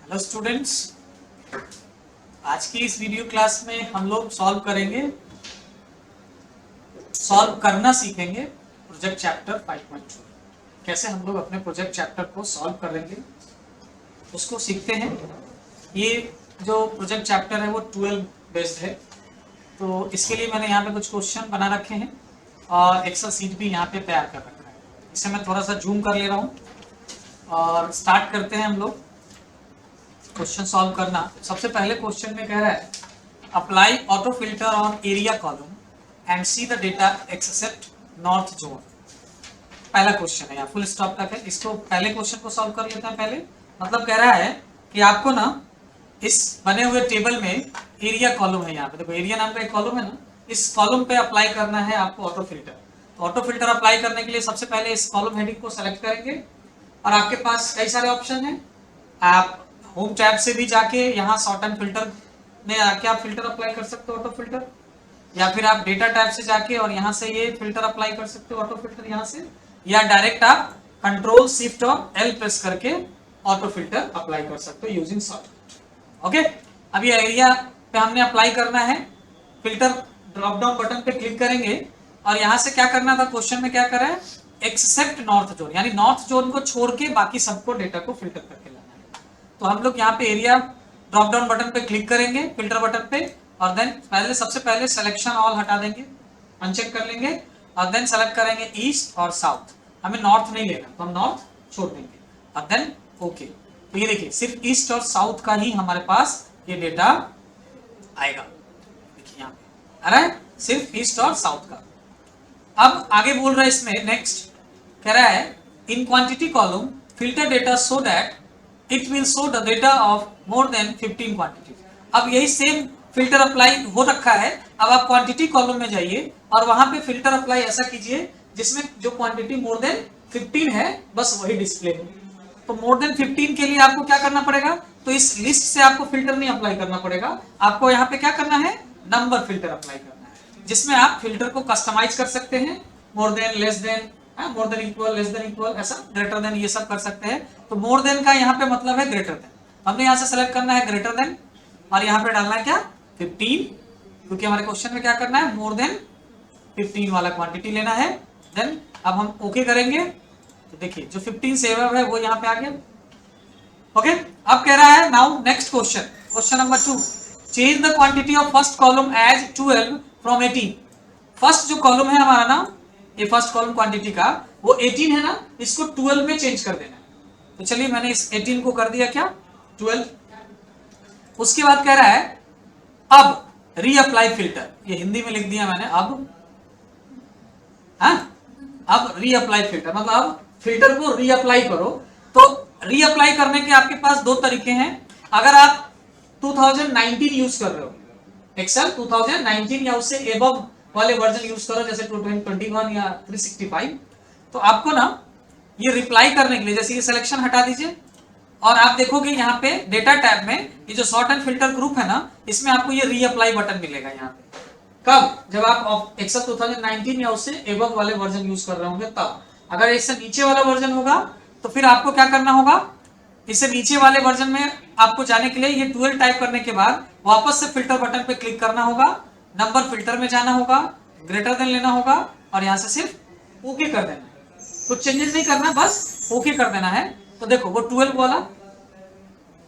Hello students, आज की इस वीडियो क्लास में हम लोग सॉल्व करना सीखेंगे प्रोजेक्ट चैप्टर 5.2। कैसे हम लोग अपने प्रोजेक्ट चैप्टर को सॉल्व करेंगे उसको सीखते हैं। ये जो प्रोजेक्ट चैप्टर है वो 12 बेस्ड है, तो इसके लिए मैंने यहाँ पे कुछ क्वेश्चन बना रखे हैं और एक्सेल सीट भी यहाँ पे तैयार कर रखा है। इसे मैं थोड़ा सा जूम कर ले रहा हूँ और स्टार्ट करते हैं हम लोग क्वेश्चन सॉल्व करना। सबसे पहले क्वेश्चन में कह रहा है apply auto filter on area column and see the data except north zone. पहला क्वेश्चन है, यहाँ फुल स्टॉप तक है। इसको पहले क्वेश्चन को सॉल्व कर लेते हैं पहले। मतलब कह रहा है कि आपको ना इस बने हुए टेबल में एरिया कॉलम है, यहाँ पे देखो एरिया नाम का एक कॉलम है ना, इस कॉलम पे अप्लाई करना है आपको ऑटो फिल्टर। तो ऑटो फिल्टर अप्लाई करने के लिए सबसे पहले इस कॉलम हेडिंग को सेलेक्ट करेंगे और आपके पास कई सारे ऑप्शन है। आप होम टैब से भी जाके यहाँ सॉर्ट एंड फिल्टर में आके आप फिल्टर अप्लाई कर सकते हो ऑटो फिल्टर, या फिर आप डेटा टैब से जाके और यहाँ से ये फिल्टर अप्लाई कर सकते हो ऑटो फिल्टर यहाँ से, या डायरेक्ट आप कंट्रोल शिफ्ट और एल प्रेस करके ऑटो फिल्टर अप्लाई कर सकते हो यूजिंग शॉर्टकट। ओके, अब ये एरिया पे हमने अप्लाई करना है। फिल्टर ड्रॉप डाउन बटन पे क्लिक करेंगे और यहाँ से क्या करना था, क्वेश्चन में क्या करा है, एक्सेप्ट नॉर्थ जोन, यानी नॉर्थ जोन को छोड़ के बाकी सबको डेटा को फिल्टर करके लाना है। तो हम लोग यहाँ पे एरिया ड्रॉप डाउन बटन पे क्लिक करेंगे, फिल्टर बटन पे, और देन सबसे पहले सिलेक्शन ऑल हटा देंगे, अनचेक कर लेंगे, और देन सेलेक्ट करेंगे ईस्ट और साउथ। हमें नॉर्थ नहीं लेना तो हम नॉर्थ छोड़ देंगे और देन ओके। तो ये देखिए सिर्फ ईस्ट और साउथ का ही हमारे पास ये डेटा आएगा। देखिए यहाँ पे आ रहा है सिर्फ ईस्ट और साउथ का। अब आगे बोल रहा है इसमें नेक्स्ट कह रहा है in quantity column filter data so that it will show the data of more than 15 quantity. अब यही सेम फिल्टर अप्लाई हो रखा है। अब आप क्वांटिटी कॉलम में जाइए और वहां पे फिल्टर अप्लाई ऐसा कीजिए जिसमें जो क्वांटिटी मोर देन 15 है बस वही डिस्प्ले हो। तो मोर देन 15 के लिए आपको क्या करना पड़ेगा, तो इस लिस्ट से आपको फिल्टर नहीं अप्लाई करना पड़ेगा, आपको यहाँ पे क्या करना है, नंबर फिल्टर अप्लाई करना है, जिसमें आप फिल्टर को कस्टमाइज कर सकते हैं। More than, less than, more than equal, less than equal, ऐसा ग्रेटर देन, ये सब कर सकते हैं। तो मोर देन का यहाँ पे मतलब है ग्रेटर देन, हमने यहाँ से सेलेक्ट करना है ग्रेटर देन और यहाँ पे डालना है क्या 15, क्योंकि हमारे क्वेश्चन में क्या करना है, मोर देन 15 वाला क्वांटिटी लेना है। देन अब हम ओके करेंगे तो देखिए जो 15 से अबव है वो यहाँ पे आ गया। ओके, अब कह रहा है now next question, question number 2, change the quantity of first column as 12 from 18। First जो कॉलम है हमारा ना, ये फर्स्ट कॉलम क्वांटिटी का वो 18 है ना, इसको 12 में चेंज कर देना है। तो चलिए मैंने इस 18 को कर दिया क्या 12। उसके बाद कह रहा है अब रीअप्लाई फिल्टर, ये हिंदी में लिख दिया मैंने अब रीअप्लाई फिल्टर मतलब अब फिल्टर को रीअप्लाई करो। तो रीअप्लाई करने के आपके पास दो तरीके हैं। अगर आप 2019 यूज कर रहे हो, एक्सेल 2019 या उससे एबव वाले वर्जन यूज करो, जैसे 2021 या 365, तो आपको ना ये रिप्लाई करने के लिए जैसे ये सिलेक्शन हटा दीजिए और आप देखोगे यहाँ पे डेटा टैब में ये जो सॉर्ट एंड फिल्टर ग्रुप है ना, इसमें आपको ये रीअप्लाई बटन मिलेगा यहाँ पे। कब, जब आप एक्सेल 2019 या उससे एबव वाले वर्जन यूज कर रहे होंगे तब। अगर इससे नीचे वाला वर्जन होगा तो फिर आपको क्या करना होगा, इससे नीचे वाले वर्जन में आपको जाने के लिए ये 12 टाइप करने के बाद वापस से फिल्टर बटन पे क्लिक करना होगा, नंबर फिल्टर में जाना होगा, ग्रेटर देन लेना होगा और यहाँ से सिर्फ ओके कर देना है। कुछ चेंजेस नहीं करना, बस ओके कर देना है। तो देखो वो 12 वाला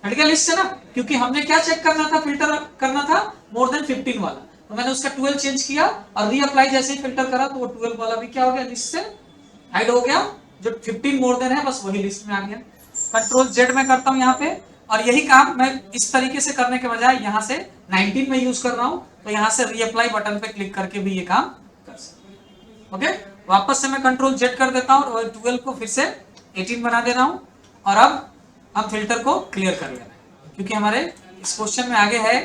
हट गया लिस्ट से ना, क्योंकि हमने क्या चेक करना था, फिल्टर करना था मोर देन 15 वाला, तो मैंने उसका 12 चेंज किया और रीअप्लाई जैसे ही फिल्टर करा तो वो 12 वाला भी क्या हो गया, लिस्ट से हाइड हो गया। जो 15 मोर देन है बस वही लिस्ट में आ गया। कंट्रोल जेड में करता हूं यहाँ पे, और यही काम मैं इस तरीके से करने के बजाय यहाँ से 19 में यूज कर रहा हूँ, तो यहाँ से रीअप्लाई बटन पे क्लिक करके भी ये काम कर सकते। ओके, वापस से मैं कंट्रोल जेड कर देता हूँ और 12 को फिर से 18 बना दे रहा हूँ और अब हम फिल्टर को क्लियर कर लेना है, क्योंकि हमारे इस क्वेश्चन में आगे है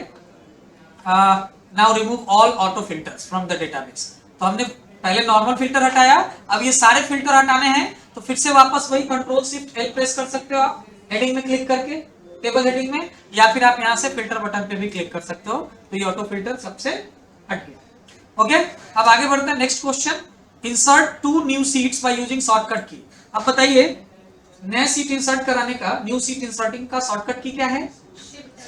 now remove all auto filters from the database. तो हमने पहले नॉर्मल फिल्टर हटाया, अब ये सारे फिल्टर हटाने हैं, तो फिर से वापस वही कंट्रोल शिफ्ट एल प्रेस कर सकते हो आप हेडिंग में क्लिक करके, टेबल हेडिंग में, या फिर आप यहाँ से फिल्टर बटन पे भी क्लिक कर सकते हो। तो ये ऑटो फिल्टर सबसे हट गया। ओके, अब आगे बढ़ते हैं next question, insert 2 new sheets by using shortcut की। अब बताइए नया सीट इंसर्ट कराने का, न्यू सीट इंसर्टिंग का शॉर्टकट की क्या है?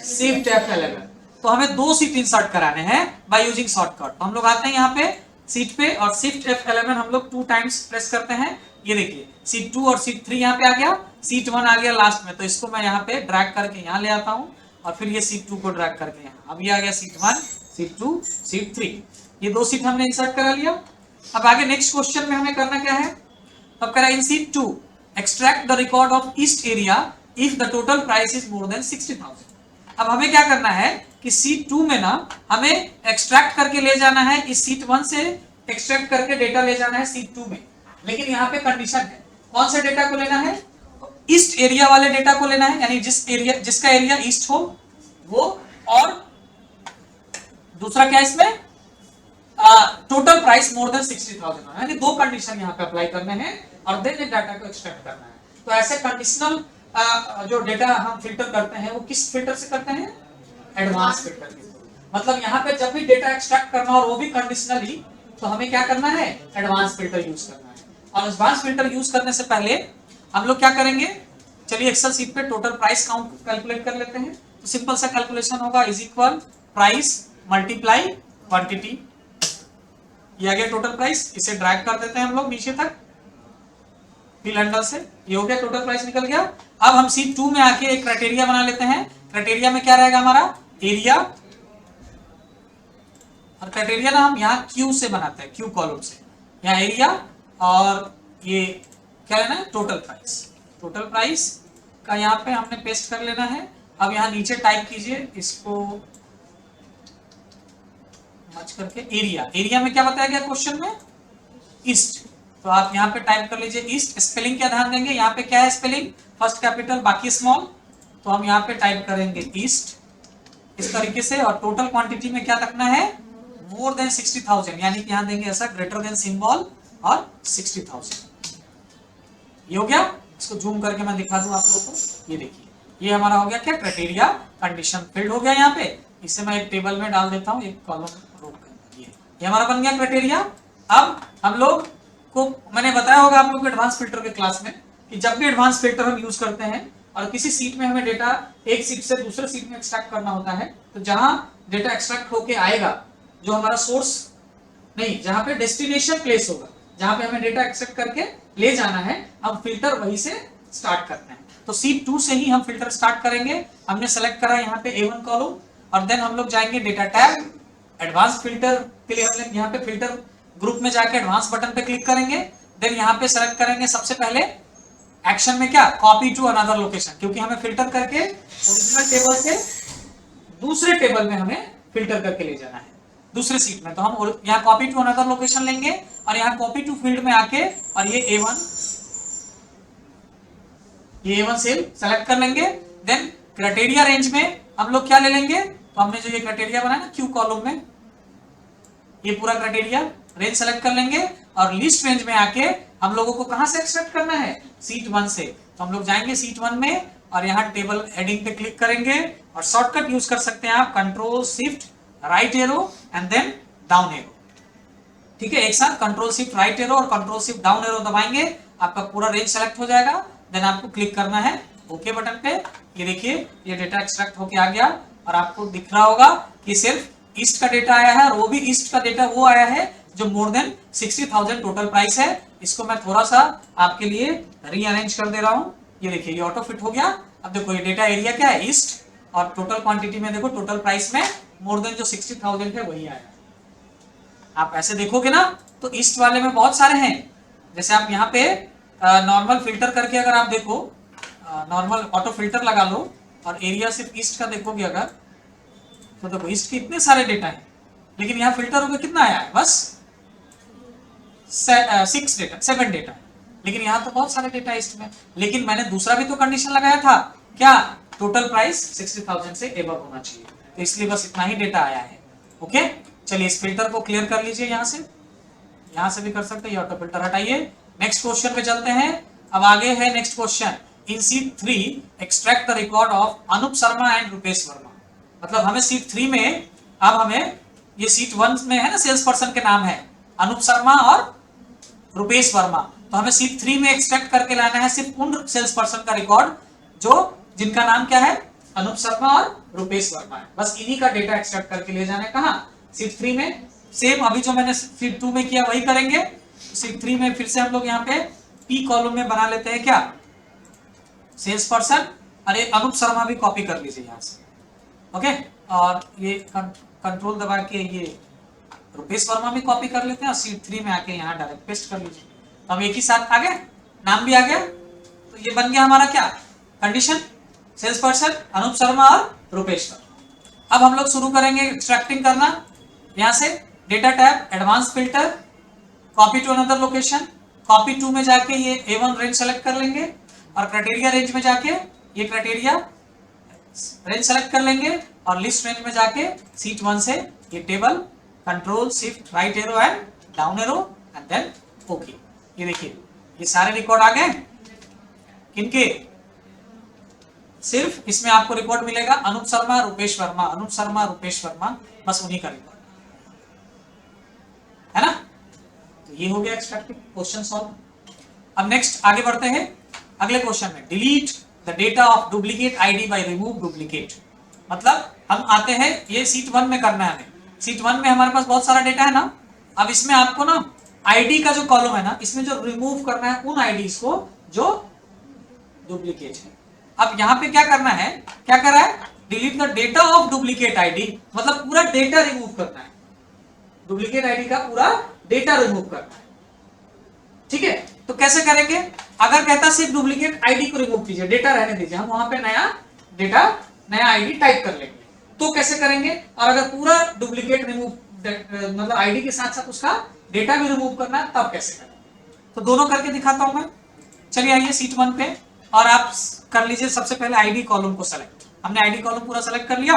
Shift F11। तो हमें 2 सीट इंसर्ट कराने हैं बाय यूजिंग शॉर्टकट। तो हम लोग आते हैं यहाँ पे सीट पे और शिफ्ट F11 हम लोग 2 टाइम्स प्रेस करते हैं। ये देखिए सीट 2 और सीट 3 यहाँ पे आ गया, सीट 1 आ गया लास्ट में, तो इसको मैं यहाँ पे ड्रैग करके यहाँ ले आता हूँ और फिर ये सीट 2 को ड्रैग करके यहाँ, अब ये आ गया सीट 1, सीट 2, सीट 3, ये 2 सीट हमने इंसर्ट करा लिया। अब आगे नेक्स्ट क्वेश्चन में हमें करना क्या है? अब कह रहा है in sheet 2 extract the record of east area if the total price is more than 60,000। अब हमें क्या करना है कि सीट 2 में ना हमें एक्सट्रैक्ट करके ले जाना है, इस सीट 1 से एक्सट्रैक्ट करके डेटा ले जाना है सीट 2 में, लेकिन यहाँ पे कंडीशन है, कौन से डेटा को लेना है? ईस्ट एरिया वाले डेटा को लेना है, यानी जिसका एरिया ईस्ट हो वो, और दूसरा क्या इसमें टोटल प्राइस मोर देन 60,000, यानी 2 कंडीशन यहाँ पे अप्लाई करने हैं और देन इन डाटा को एक्सट्रैक्ट करना है। तो ऐसे कंडीशनल जो डेटा हम फिल्टर करते हैं वो किस फिल्टर से करते हैं? एडवांस फिल्टर के। मतलब यहाँ पे जब भी डेटा एक्सट्रैक्ट करना और वो भी कंडीशनली, तो हमें क्या करना है? एडवांस फिल्टर यूज करना है। और एडवांस फिल्टर यूज करने से पहले हम लोग क्या करेंगे? चलिए एक्सेल सीट पे टोटल प्राइस काउंट कैलकुलेट कर लेते हैं। तो सिंपल सा कैलकुलेशन होगा, is equal price multiply quantity, ये आ गया टोटल प्राइस। इसे ड्रैग कर देते हैं हम लोग नीचे तक फिल हैंडल से, ये हो गया टोटल प्राइस निकल गया। अब हम सीट 2 में आके एक क्राइटेरिया बना लेते हैं। क्राइटेरिया में क्या रहेगा हमारा? एरिया, और क्राइटेरिया ना हम यहाँ क्यू से बनाते हैं, क्यू कॉलम से, यहाँ एरिया और ये क्या लेना है? Total price. टोटल प्राइस का यहाँ पे हमने पेस्ट कर लेना है। अब यहाँ नीचे टाइप कीजिए इसको मर्ज करके एरिया। एरिया में क्या बताया गया क्वेश्चन में? ईस्ट। तो आप यहाँ पे टाइप कर लीजिए ईस्ट। स्पेलिंग क्या ध्यान देंगे? यहाँ पे क्या है स्पेलिंग? फर्स्ट कैपिटल बाकी स्मॉल, तो हम यहाँ पे टाइप करेंगे ईस्ट इस तरीके से। और टोटल क्वांटिटी में क्या रखना है? मोर देन 60,000, यानी कि यहाँ देंगे ऐसा ग्रेटर देन सिंबल और 60,000। ये हो गया। इसको जूम करके मैं दिखा दूं आप लोगों को, ये देखिए ये हमारा हो गया क्या? क्राइटेरिया कंडीशन फिल्ड हो गया यहाँ पे। इसे मैं एक टेबल में डाल देता हूँ, एक कॉलम रो कर, ये हमारा बन गया क्राइटेरिया। अब हम लोग को मैंने बताया होगा आप लोग को एडवांस फिल्टर के क्लास में कि जब भी एडवांस फिल्टर हम यूज करते हैं और किसी सीट में हमें डेटा एक सीट से दूसरे सीट में एक्सट्रैक्ट करना होता है, तो जहां डेटा एक्सट्रैक्ट होके आएगा, जो हमारा सोर्स नहीं, जहां पे डेस्टिनेशन प्लेस होगा, जहां पे हमें डेटा एक्सट्रैक्ट करके ले जाना है, हम फिल्टर वहीं से स्टार्ट करते हैं। तो सीट 2 से ही हम फिल्टर स्टार्ट करेंगे। हमने सेलेक्ट करा यहाँ पे A1 कॉलम, और देन हम लोग जाएंगे डेटा टैब, एडवांस फिल्टर के लिए हम यहाँ पे फिल्टर ग्रुप में जाके एडवांस बटन पे क्लिक करेंगे। देन यहाँ पे सेलेक्ट करेंगे सबसे पहले एक्शन में क्या? कॉपी टू अनदर लोकेशन, क्योंकि हमें फिल्टर करके ओरिजिनल टेबल से दूसरे टेबल में हमें फिल्टर करके ले जाना है दूसरे सीट में। तो हम यहाँ कॉपी टू अनदर लोकेशन लेंगे और यहाँ कॉपी टू फील्ड में आके और ये A1 सेल सेलेक्ट कर लेंगे। देन क्राइटेरिया रेंज में हम लोग क्या ले लेंगे? तो हमने जो ये क्राइटेरिया बनाया ना क्यू कॉलम में, ये पूरा क्राइटेरिया रेंज सेलेक्ट कर लेंगे और लिस्ट रेंज में आके हम लोगों को कहां से एक्सट्रैक्ट करना है? सीट 1 से। तो हम लोग जाएंगे सीट 1 में और यहाँ टेबल हेडिंग पे क्लिक करेंगे और शॉर्टकट यूज कर सकते हैं आप, control shift right arrow and then down arrow. ठीक है, एक साथ कंट्रोल शिफ्ट राइट एरो और कंट्रोल शिफ्ट डाउन एरो दबाएंगे, आपका पूरा रेंज सेलेक्ट हो जाएगा। देन आपको क्लिक करना है ओके बटन पे। ये देखिए ये डेटा एक्सट्रैक्ट होके आ गया और आपको दिख रहा होगा कि सिर्फ ईस्ट का डेटा आया है और वो भी ईस्ट का डेटा वो आया है जो मोर देन 60,000 टोटल प्राइस है। इसको मैं थोड़ा सा आपके लिए रीअरेंज कर दे रहा हूं। ये देखिए ये ऑटो फिट हो गया। अब देखो ये डेटा एरिया क्या है? ईस्ट, और टोटल क्वांटिटी में देखो टोटल प्राइस में मोर देन जो 60,000 है वही आया। आप ऐसे देखोगे ना तो ईस्ट वाले में बहुत सारे हैं। जैसे आप यहाँ पे नॉर्मल फिल्टर करके अगर आप देखो, नॉर्मल ऑटो फिल्टर लगा लो और एरिया सिर्फ ईस्ट का देखोगे अगर, तो देखो ईस्ट के इतने सारे डेटा हैं, लेकिन यहाँ फिल्टर होकर कितना आया है? बस 7 डेटा, लेकिन यहाँ तो बहुत सारे डेटा ईस्ट में। लेकिन मैंने दूसरा भी तो कंडीशन लगाया था, क्या? टोटल प्राइस 60,000 से एबव होना चाहिए, तो इसलिए बस इतना ही डेटा आया है। ओके, चलिए इस फिल्टर को क्लियर कर लीजिए। यहाँ से भी कर सकते हैं, ये ऑटो फिल्टर हटाइए। नेक्स्ट क्वेश्चन पे चलते हैं। अब आगे है next question, in seat 3 extract the record of Anup Sharma and Rupesh Verma. मतलब हमें सीट 3 में, अब हमें ये सीट 1 में है ना सेल्स पर्सन के नाम है अनुप शर्मा और रुपेश वर्मा, तो हमें सीट 3 में एक्सट्रैक्ट करके लाना है सिर्फ उन सेल्स पर्सन का रिकॉर्ड जो जिनका नाम क्या है, अनूप शर्मा और रुपेश वर्मा है। बस इन्हीं का डेटा एक्सट्रैक्ट करके ले जाना है कहां, सीट 3 में। सेम अभी जो मैंने सीट 2 में किया वही करेंगे। सीट 3 में फिर से हम लोग यहाँ पे पी कॉलम में बना लेते हैं क्या, सेल्स पर्सन। अरे अनूप शर्मा भी कॉपी कर लीजिए यहाँ से, ओके। और ये कंट्रोल दबा के ये रुपेश वर्मा भी कॉपी कर लेते हैं और सीट 3 में आके यहाँ डायरेक्ट पेस्ट कर लीजिए। तो हम एक ही साथ आ गए, नाम भी आ गया। तो ये बन गया हमारा क्या, condition, sales person Anoop Sharma और रुपेश वर्मा। अब हम लोग शुरू करेंगे एक्सट्रैक्टिंग करना। यहाँ से data tab, advance filter, copy to another location, copy to में जाके ये A1 रेंज सेलेक्ट कर लेंगे और क्राइटेरिया रेंज में जाके ये क्राइटेरिया रेंज सेलेक्ट कर लेंगे और लिस्ट रेंज में जाके सीट 1 से ये table, control shift right arrow and down arrow and then okay. ये देखिए ये सारे रिकॉर्ड आ गए किनके, सिर्फ इसमें आपको रिकॉर्ड मिलेगा अनूप शर्मा रुपेश वर्मा, अनूप शर्मा रुपेश वर्मा, बस उन्हीं का रिकॉर्ड है ना। तो ये हो गया एक्सट्रैक्टिंग, क्वेश्चन सॉल्व। अब नेक्स्ट आगे बढ़ते हैं अगले क्वेश्चन में, delete the data of duplicate ID by remove duplicate. मतलब हम आते हैं, ये सीट 1 में करना है हमें। सीट 1 में हमारे पास बहुत सारा डेटा है ना। अब इसमें आपको ना आईडी का जो कॉलम है ना, इसमें जो रिमूव करना है उन आईडीज को जो डुप्लीकेट है। अब यहाँ पे क्या करना है, क्या कर रहा है, delete the data of duplicate ID, मतलब पूरा डेटा रिमूव करना है, डुप्लीकेट आईडी का पूरा डेटा रिमूव करना है। ठीक है, तो कैसे करेंगे, अगर कहता सिर्फ डुप्लीकेट आईडी को रिमूव कीजिए, डेटा रहने दीजिए, हम वहां पे नया डेटा, नया आईडी टाइप कर लेंगे, तो कैसे करेंगे। और अगर पूरा डुप्लीकेट रिमूव मतलब आईडी के साथ साथ उसका डेटा भी रिमूव करना है, तब कैसे करेंगे। तो दोनों करके दिखाता हूं मैं। चलिए आइए सीट 1 पे और आप कर लीजिए सबसे पहले आईडी कॉलम को सेलेक्ट। हमने आईडी कॉलम पूरा सेलेक्ट कर लिया।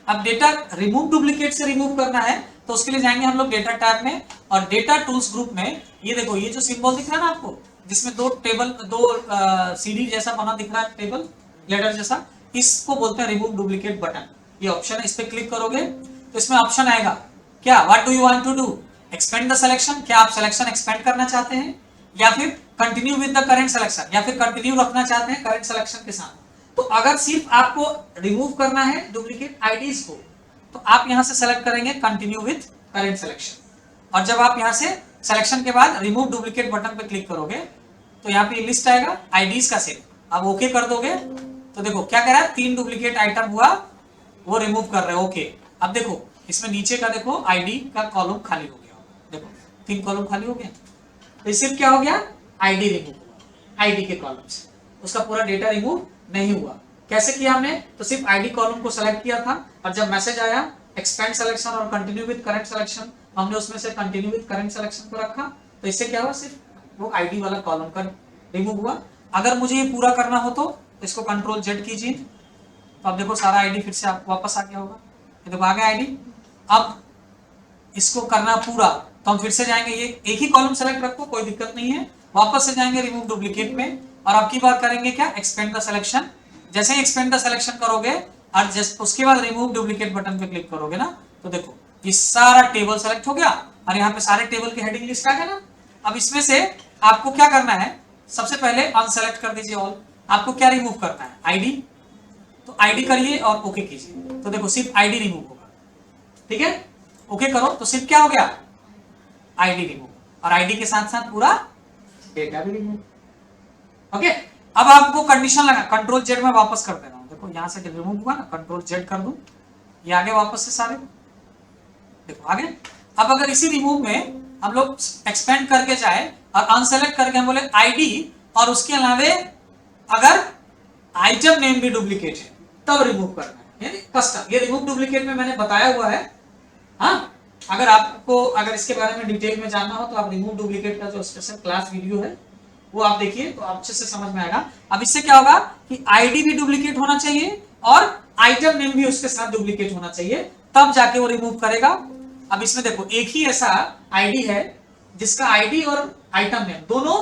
अब डेटा रिमूव डुप्लीकेट से रिमूव करना है तो उसके लिए जाएंगे हम लोग डेटा टैब में और डेटा टूल्स ग्रुप में। ये देखो ये जो सिंबल दिख रहा है ना आपको, जिसमें दो टेबल, दो सीडी जैसा बना दिख रहा है, टेबल लेडर जैसा, इसको बोलते हैं रिमूव डुप्लीकेट बटन। ये ऑप्शन है, इस पे क्लिक करोगे तो इसमें ऑप्शन आएगा क्या, what do you want to do, expand the selection, क्या आप सिलेक्शन एक्सपेंड करना चाहते हैं, या फिर continue with the current selection, या फिर कंटिन्यू रखना चाहते हैं करंट सिलेक्शन के साथ। तो अगर सिर्फ आपको रिमूव करना है डुप्लीकेट आईडीज को, तो आप यहां से सेलेक्ट करेंगे कंटिन्यू विद करंट सिलेक्शन। और जब आप यहां से सिलेक्शन के बाद रिमूव डुप्लीकेट बटन पे क्लिक करोगे तो यहाँ पे लिस्ट आएगा आईडीज का सेट। आप ओके कर दोगे तो देखो क्या कर रहा है, 3 डुप्लीकेट आइटम हुआ, वो रिमूव कर रहे हैं, ओके। अब देखो इसमें नीचे का देखो आईडी का कॉलम खाली हो गया, देखो 3 कॉलम खाली हो गया। तो सिर्फ क्या हो गया, आईडी रिमूव हुआ, आईडी के कॉलम से उसका पूरा डेटा रिमूव नहीं हुआ। कैसे किया हमने, तो सिर्फ आईडी कॉलम को सेलेक्ट किया था और जब मैसेज आया एक्सपेंड सिलेक्शन और कंटिन्यू विद करंट सिलेक्शन, हमने उसमें से कंटिन्यू विद करंट सिलेक्शन को रखा, तो इससे क्या हुआ, सिर्फ वो आईडी वाला कॉलम का रिमूव हुआ। अगर मुझे ये पूरा करना हो तो इसको कंट्रोल जेड कीजिए, तो अब देखो सारा आईडी फिर से आपको वापस आ गया होगा, ये देखो आ गया आईडी। अब इसको करना पूरा तो हम फिर से जाएंगे, ये एक ही कॉलम सेलेक्ट रखो, कोई दिक्कत नहीं है, वापस से जाएंगे रिमूव डुप्लीकेट में और अब की बार करेंगे क्या, एक्सपेंड द सिलेक्शन। जैसे ही एक्सपेंड द सिलेक्शन करोगे और उसके बाद रिमूव डुप्लीकेट बटन पे क्लिक करोगे ना, तो देखो ये सारा टेबल सेलेक्ट हो गया और यहाँ पे सारे टेबल की हेडिंग लिस्ट आ गया ना। अब इसमें से आपको क्या करना है, सबसे पहले अनसेलेक्ट कर दीजिए ऑल। आपको क्या रिमूव करना है, आईडी, तो आईडी करिए और ओके कीजिए, तो देखो सिर्फ आईडी रिमूव होगा। ठीक है, ओके करो तो सिर्फ क्या हो गया, आईडी रिमूव और आईडी के साथ साथ पूरा डेटा भी रिमूव। ओके, अब आपको कंडीशन लगा, कंट्रोल जेड में वापस कर देना, देखो यहां से रिमूव हुआ ना, कंट्रोल जेड कर दूं, ये आगे वापस से सारे देखो आगे। अब अगर इसी रिमूव में हम लोग एक्सपेंड करके जाए और अनसेलेक्ट करके हम बोले आईडी और उसके अलावे अगर आइटम नेम भी डुप्लीकेट है तब रिमूव करना है, यानी कस्टम। ये रिमूव डुप्लीकेट में मैंने बताया हुआ है। हाँ, अगर आपको अगर इसके बारे में डिटेल में जानना हो तो आप रिमूव डुप्लीकेट का जो स्पेशल क्लास वीडियो है वो आप देखिए, तो अच्छे से समझ में आएगा। अब इससे क्या होगा कि आईडी भी डुप्लीकेट होना चाहिए और आइटम नेम भी उसके साथ डुप्लीकेट होना चाहिए, तब जाके वो रिमूव करेगा। अब इसमें देखो एक ही ऐसा आईडी है जिसका आईडी और आइटम नेम दोनों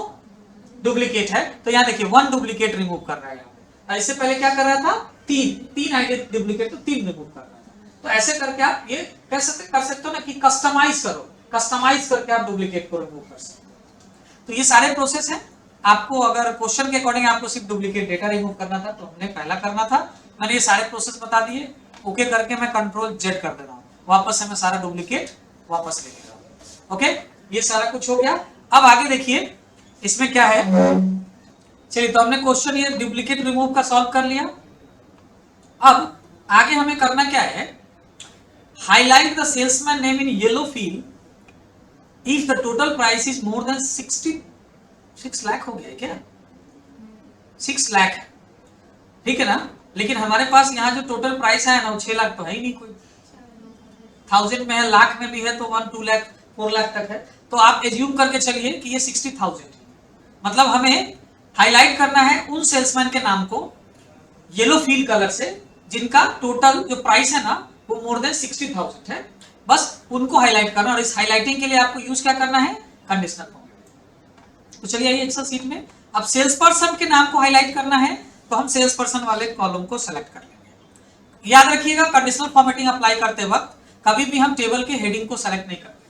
डुप्लीकेट है, तो यहाँ देखिए 1 डुप्लीकेट रिमूव कर रहा है यहाँ पे। इससे पहले क्या कर रहा था, 3 आईडी डुप्लीकेट, तो 3 रिमूव कर रहा था। तो ऐसे करके आप ये कर सकते हो ना कि कस्टमाइज करो, कस्टमाइज करके आप डुप्लीकेट को रिमूव कर सकते हो। तो ये सारे प्रोसेस हैं। आपको अगर क्वेश्चन के अकॉर्डिंग आपको सिर्फ डुप्लीकेट डेटा रिमूव करना था तो हमने पहला करना था। मैंने ये सारे प्रोसेस बता दिए। ओके करके मैं कंट्रोल जेड कर दे रहा हूँ, वापस से मैं सारा डुप्लीकेट वापस ले ले रहा हूँ। ओके, ये सारा कुछ हो गया। अब आगे देखिए इसमें क्या है। चलिए, तो हमने क्वेश्चन ये डुप्लीकेट रिमूव का सॉल्व कर लिया। अब आगे हमें करना क्या है, highlight the salesman name in yellow field if the total price is more then 6 lakh. हो गया है क्या? 6 लाख है, ठीक है ना? लेकिन हमारे पास यहाँ जो टोटल प्राइस है ना वो 6 लाख तो है ही नहीं, कोई 1000 में है, लाख में भी है तो 1 2 लाख 4 लाख तक है। तो आप एज्यूम करके चलिए कि ये 60,000 है। मतलब हमें हाईलाइट करना है उन सेल्समैन के नाम को येलो फील कलर से जिनका टोटल जो प्राइस है ना वो मोर देन 60,000 है। बस उनको हाईलाइट करना, और इस हाईलाइटिंग के लिए आपको यूज क्या करना है, कंडीशनल फॉर्मेटिंग। तो चलिए आइए एक्सेल सीट में, अब सेल्स पर्सन के नाम को हाईलाइट करना है तो हम सेल्स पर्सन वाले कॉलम को सेलेक्ट कर लेंगे। याद रखिएगा कंडीशनल फॉर्मेटिंग अप्लाई करते वक्त कभी भी हम टेबल के हेडिंग को सेलेक्ट नहीं करते,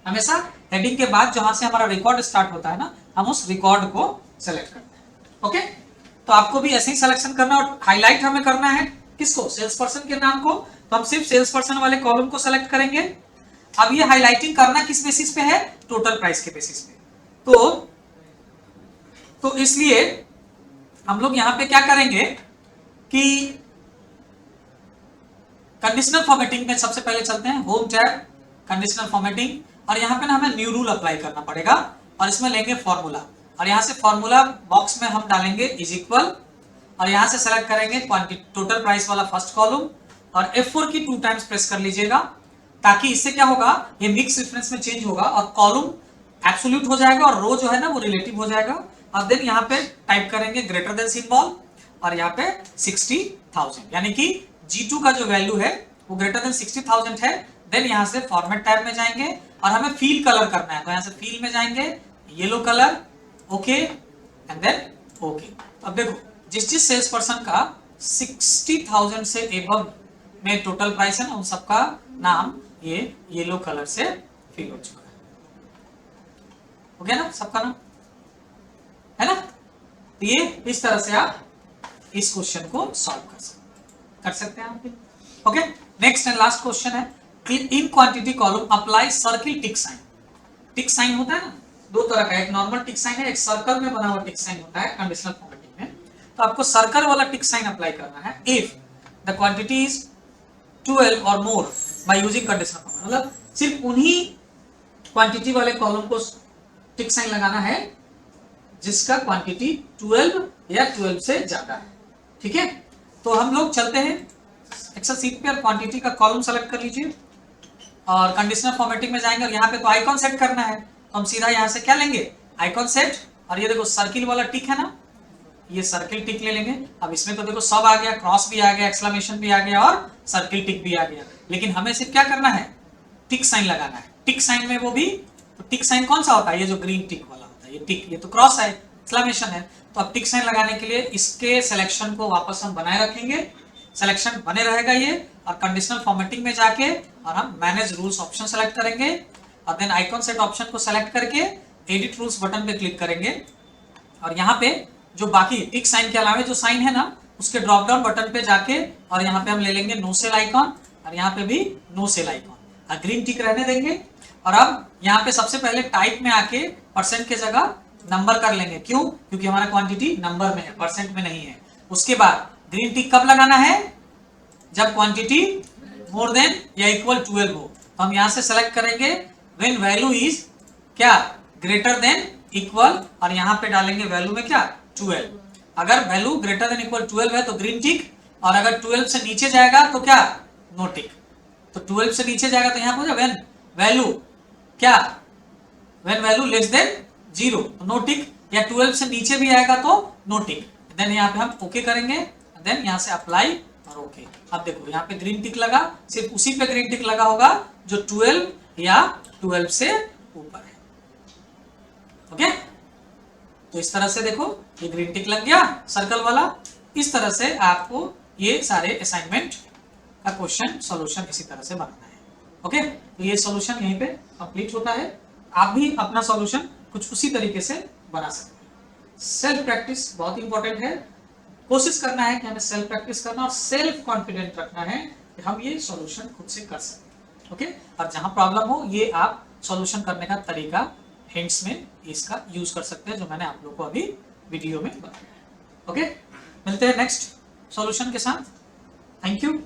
हमेशा हेडिंग के बाद जहां से हमारा रिकॉर्ड स्टार्ट होता है ना हम उस रिकॉर्ड को सेलेक्ट करते हैं। ओके, तो आपको भी ऐसे ही सिलेक्शन करना, और हाईलाइट हमें करना है किसको, सेल्स पर्सन के नाम को। तो हम सिर्फ सेल्स पर्सन वाले कॉलम को सेलेक्ट करेंगे। अब ये हाईलाइटिंग करना किस बेसिस पे है, टोटल प्राइस के बेसिस पे। तो इसलिए हम लोग यहां पे क्या करेंगे कि कंडीशनल फॉर्मेटिंग में सबसे पहले चलते हैं, होम टैब, कंडीशनल फॉर्मेटिंग, और यहां पे ना हमें न्यू रूल अप्लाई करना पड़ेगा और इसमें लेंगे फॉर्मूला, और यहां से फॉर्मूला बॉक्स में हम डालेंगे इज इक्वल, और यहां से सेलेक्ट करेंगे क्वांटिटी टोटल प्राइस वाला फर्स्ट कॉलम, और F4 की 2 टाइम्स प्रेस कर लीजिएगा, ताकि इससे क्या होगा, ये मिक्स रेफरेंस में चेंज होगा और कॉलम एब्सोल्यूट हो जाएगा और रो जो है ना वो रिलेटिव हो जाएगा। और देन यहाँ पे टाइप करेंगे ग्रेटर देन सिंबल और यहाँ पे 60,000, यानी कि G2 का जो वैल्यू है वो ग्रेटर देन 60,000 है। देन यहाँ से फॉर्मेट टैब में जाएंगे और हमें फील कलर करना है, तो यहाँ से फील में जाएंगे, yellow colour, okay and then okay. अब देखो जिस सेल्स पर्सन का 60,000 से एबव में टोटल प्राइस है ना उन सबका नाम ये येलो कलर से फिल हो चुका है। हो गया ना सबका नाम, है ना? तो ये इस तरह से आप इस क्वेश्चन को सॉल्व कर सकते हैं आप। Okay, next and last question है, in quantity column apply circle tick sign. Tick sign होता है ना दो तरह का, एक नॉर्मल टिक साइन है, एक सर्कल में बना हुआ टिक साइन होता है कंडीशनल फॉर्मेटिंग में। तो आपको सर्कल वाला टिक साइन अप्लाई करना है इफ द क्वांटिटी इज 12 और more by using conditional format. मतलब सिर्फ उन्हीं क्वांटिटी वाले कॉलम को टिक साइन लगाना है जिसका क्वांटिटी 12 या 12 से ज्यादा है। ठीक है, तो हम लोग चलते हैं एक्सेल सीट पे और क्वांटिटी का कॉलम सेलेक्ट कर लीजिए और कंडीशनल फॉर्मेटिंग में जाएंगे और यहाँ पे तो आइकॉन सेट करना है, तो हम सीधा यहाँ से क्या लेंगे, आइकॉन सेट, और ये देखो सर्किल वाला टिक है ना, ये सर्किल टिक ले लेंगे। अब इसमें तो देखो सब आ गया, क्रॉस भी आ गया, एक्सक्लेमेशन भी आ गया और सर्किल टिक भी आ गया, लेकिन हमें सिर्फ क्या करना है, टिक साइन लगाना है। टिक साइन में वो भी, तो टिक साइन कौन सा होता है, ये जो ग्रीन टिक वाला होता है, ये टिक, ये तो क्रॉस है, एक्सक्लेमेशन है। तो अब टिक साइन लगाने के लिए इसके सिलेक्शन को वापस हम बनाए रखेंगे, सिलेक्शन बने रहेगा ये, और कंडीशनल फॉर्मेटिंग में जाके और हम मैनेज रूल्स ऑप्शन सेलेक्ट करेंगे और देन आइकॉन सेट ऑप्शन को सेलेक्ट करके एडिट रूल्स बटन पे क्लिक करेंगे और यहाँ पे जो बाकी टिक साइन के अलावा जो साइन है ना उसके ड्रॉप डाउन बटन पे जाके और यहाँ पे हम ले लेंगे नो सेल आइकॉन और यहाँ पे भी नो सेल आइकॉन, और ग्रीन टिक रहने देंगे। और अब यहाँ पे सबसे पहले टाइप में आके परसेंट के जगह नंबर कर लेंगे, क्यों, क्योंकि हमारा क्वांटिटी नंबर में है, परसेंट में नहीं है। उसके बाद ग्रीन टिक कब लगाना है, जब क्वांटिटी मोर देन या इक्वल 12 हो। तो हम यहाँ से सेलेक्ट करेंगे व्हेन वैल्यू इज क्या, ग्रेटर देन इक्वल, और यहाँ पे डालेंगे वैल्यू में क्या, 12। अगर वैल्यू ग्रेटर देन इक्वल 12 है तो ग्रीन टिक, और अगर 12 से नीचे जाएगा तो क्या, नो टिक। तो 12 से नीचे जाएगा तो यहाँ पर व्हेन वैल्यू क्या, व्हेन वैल्यू लेस देन 0 तो नो टिक, या 12 से नीचे भी आएगा तो नो टिक। देन यहाँ पे हम ओके करेंगे, देन यहाँ से अप्लाई और ओके। अब देखो यहाँ पे ग्रीन टिक लगा, सिर्फ उसी पे ग्रीन टिक लगा होगा जो 12 या 12 से ऊपर है। ओके, तो इस तरह से देखो ये ग्रीन टिक लग गया सर्कल वाला। इस तरह से आपको ये सारे असाइनमेंट का क्वेश्चन सॉल्यूशन इसी तरह से बनाना है। ओके, तो ये सॉल्यूशन यहीं पे कंप्लीट होता है। आप भी अपना सॉल्यूशन कुछ उसी तरीके से बना सकते हैं। सेल्फ प्रैक्टिस बहुत इंपॉर्टेंट है, कोशिश करना है कि हमें सेल्फ प्रैक्टिस करना और सेल्फ कॉन्फिडेंट रखना है कि हम ये सॉल्यूशन खुद से कर सकते हैं। ओके, और जहां प्रॉब्लम हो ये आप सॉल्यूशन करने का तरीका हिंट्स में इसका यूज कर सकते हैं जो मैंने आप लोगों को अभी वीडियो में बताया है। ओके, मिलते हैं नेक्स्ट सॉल्यूशन के साथ। Thank you.